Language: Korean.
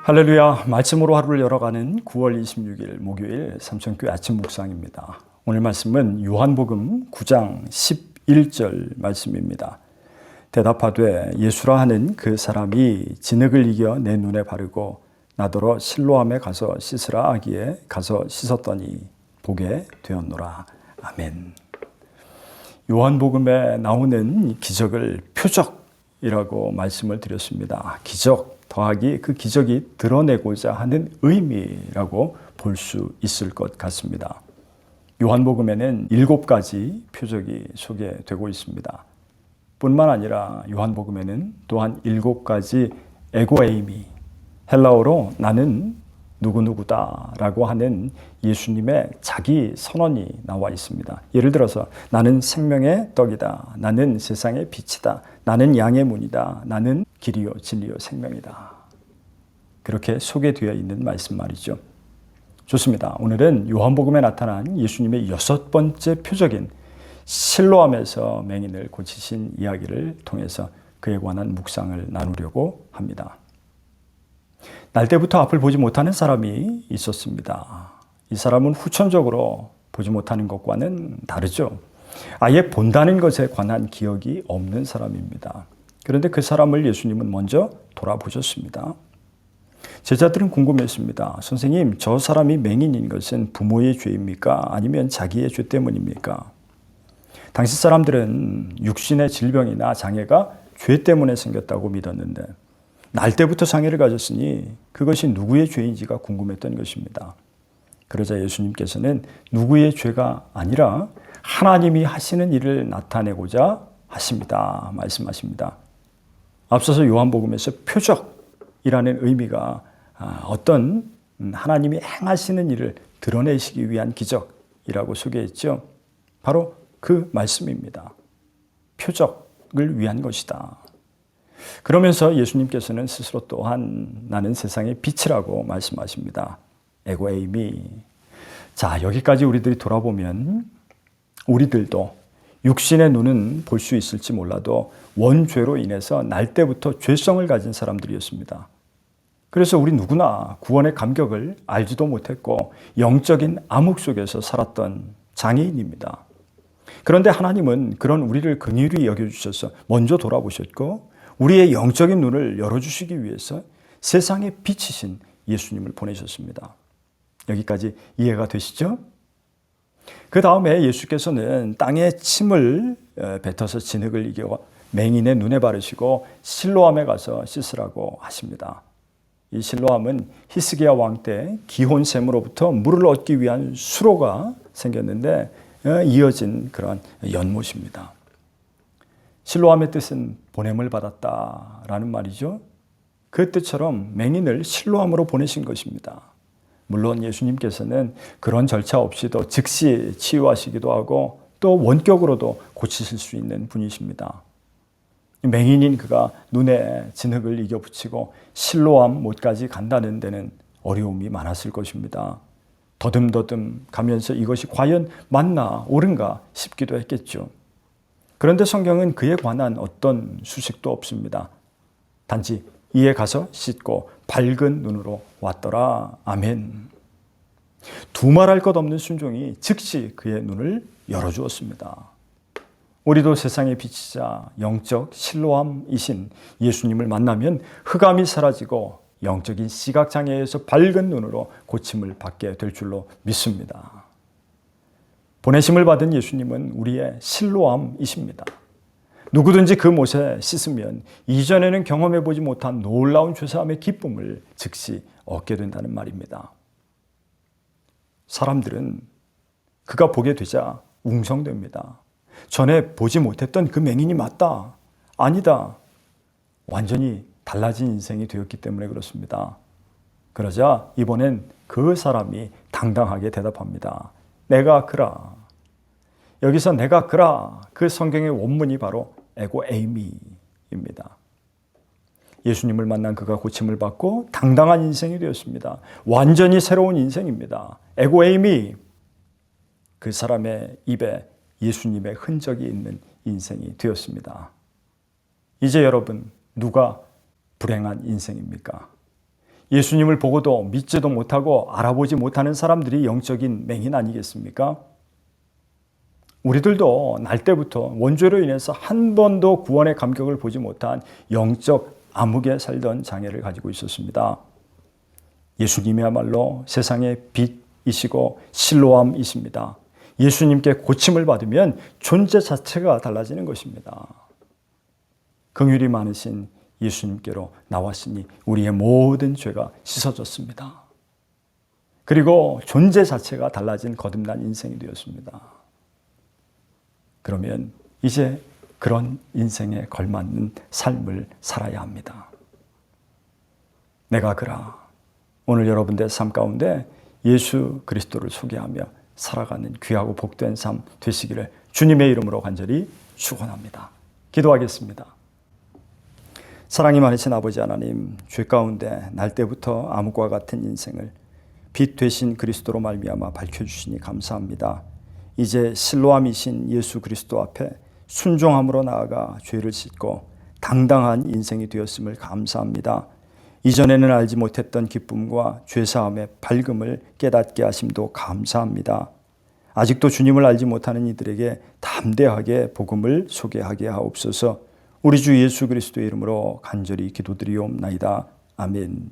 할렐루야, 말씀으로 하루를 열어가는 9월 26일 목요일 삼천교회 아침 묵상입니다. 오늘 말씀은 요한복음 9장 11절 말씀입니다. 대답하되 예수라 하는 그 사람이 진흙을 이겨 내 눈에 바르고 나더러 실로암에 가서 씻으라 하기에 가서 씻었더니 보게 되었노라. 아멘. 요한복음에 나오는 기적을 표적이라고 말씀을 드렸습니다. 기적 더하기 그 기적이 드러내고자 하는 의미라고 볼 수 있을 것 같습니다. 요한복음에는 7가지 표적이 소개되고 있습니다. 뿐만 아니라 요한복음에는 또한 7가지 에고에이미, 헬라어로 나는 누구누구다 라고 하는 예수님의 자기 선언이 나와 있습니다. 예를 들어서 나는 생명의 떡이다, 나는 세상의 빛이다, 나는 양의 문이다, 나는 길이요 진리요 생명이다. 그렇게 소개되어 있는 말씀 말이죠. 좋습니다. 오늘은 요한복음에 나타난 예수님의 6번째 표적인 실로암에서 맹인을 고치신 이야기를 통해서 그에 관한 묵상을 나누려고 합니다. 날 때부터 앞을 보지 못하는 사람이 있었습니다. 이 사람은 후천적으로 보지 못하는 것과는 다르죠. 아예 본다는 것에 관한 기억이 없는 사람입니다. 그런데 그 사람을 예수님은 먼저 돌아보셨습니다. 제자들은 궁금했습니다. 선생님, 저 사람이 맹인인 것은 부모의 죄입니까? 아니면 자기의 죄 때문입니까? 당시 사람들은 육신의 질병이나 장애가 죄 때문에 생겼다고 믿었는데 날 때부터 장애를 가졌으니 그것이 누구의 죄인지가 궁금했던 것입니다. 그러자 예수님께서는 누구의 죄가 아니라 하나님이 하시는 일을 나타내고자 하십니다. 말씀하십니다. 앞서서 요한복음에서 표적이라는 의미가 어떤 하나님이 행하시는 일을 드러내시기 위한 기적이라고 소개했죠. 바로 그 말씀입니다. 표적을 위한 것이다. 그러면서 예수님께서는 스스로 또한 나는 세상의 빛이라고 말씀하십니다. 에고에이미. 자, 여기까지 우리들이 돌아보면 우리들도 육신의 눈은 볼 수 있을지 몰라도 원죄로 인해서 날 때부터 죄성을 가진 사람들이었습니다. 그래서 우리 누구나 구원의 감격을 알지도 못했고 영적인 암흑 속에서 살았던 장애인입니다. 그런데 하나님은 그런 우리를 긍휼히 여겨주셔서 먼저 돌아보셨고 우리의 영적인 눈을 열어주시기 위해서 세상의 빛이신 예수님을 보내셨습니다. 여기까지 이해가 되시죠? 그 다음에 예수께서는 땅에 침을 뱉어서 진흙을 이겨 맹인의 눈에 바르시고 실로암에 가서 씻으라고 하십니다. 이 실로암은 히스기야 왕 때 기혼샘으로부터 물을 얻기 위한 수로가 생겼는데 이어진 그런 연못입니다. 실로암의 뜻은 보냄을 받았다라는 말이죠. 그 뜻처럼 맹인을 실로암으로 보내신 것입니다. 물론 예수님께서는 그런 절차 없이도 즉시 치유하시기도 하고 또 원격으로도 고치실 수 있는 분이십니다. 맹인인 그가 눈에 진흙을 이겨 붙이고 실로암 못까지 간다는 데는 어려움이 많았을 것입니다. 더듬더듬 가면서 이것이 과연 맞나 옳은가 싶기도 했겠죠. 그런데 성경은 그에 관한 어떤 수식도 없습니다. 단지 이에 가서 씻고 밝은 눈으로 왔더라. 아멘. 두말할 것 없는 순종이 즉시 그의 눈을 열어주었습니다. 우리도 세상의 빛이자 영적 실로암이신 예수님을 만나면 흑암이 사라지고 영적인 시각장애에서 밝은 눈으로 고침을 받게 될 줄로 믿습니다. 보내심을 받은 예수님은 우리의 실로암이십니다. 누구든지 그 못에 씻으면 이전에는 경험해보지 못한 놀라운 죄사함의 기쁨을 즉시 얻게 된다는 말입니다. 사람들은 그가 보게 되자 웅성됩니다. 전에 보지 못했던 그 맹인이 맞다. 아니다. 완전히 달라진 인생이 되었기 때문에 그렇습니다. 그러자 이번엔 그 사람이 당당하게 대답합니다. 내가 그라. 여기서 내가 그라. 그 성경의 원문이 바로 에고에이미입니다. 예수님을 만난 그가 고침을 받고 당당한 인생이 되었습니다. 완전히 새로운 인생입니다. 에고에이미. 그 사람의 입에 예수님의 흔적이 있는 인생이 되었습니다. 이제 여러분, 누가 불행한 인생입니까? 예수님을 보고도 믿지도 못하고 알아보지 못하는 사람들이 영적인 맹인 아니겠습니까? 우리들도 날 때부터 원죄로 인해서 한 번도 구원의 감격을 보지 못한 영적 암흑에 살던 장애를 가지고 있었습니다. 예수님이야말로 세상의 빛이시고 실로암이십니다. 예수님께 고침을 받으면 존재 자체가 달라지는 것입니다. 긍휼이 많으신 예수님께로 나왔으니 우리의 모든 죄가 씻어졌습니다. 그리고 존재 자체가 달라진 거듭난 인생이 되었습니다. 그러면 이제 그런 인생에 걸맞는 삶을 살아야 합니다. 내가 그라. 오늘 여러분들의 삶 가운데 예수 그리스도를 소개하며 살아가는 귀하고 복된 삶 되시기를 주님의 이름으로 간절히 축원합니다. 기도하겠습니다. 사랑이 많으신 아버지 하나님, 죄 가운데 날 때부터 암흑과 같은 인생을 빛 되신 그리스도로 말미암아 밝혀주시니 감사합니다. 이제 실로암이신 예수 그리스도 앞에 순종함으로 나아가 죄를 씻고 당당한 인생이 되었음을 감사합니다. 이전에는 알지 못했던 기쁨과 죄사함의 밝음을 깨닫게 하심도 감사합니다. 아직도 주님을 알지 못하는 이들에게 담대하게 복음을 소개하게 하옵소서. 우리 주 예수 그리스도의 이름으로 간절히 기도드리옵나이다. 아멘.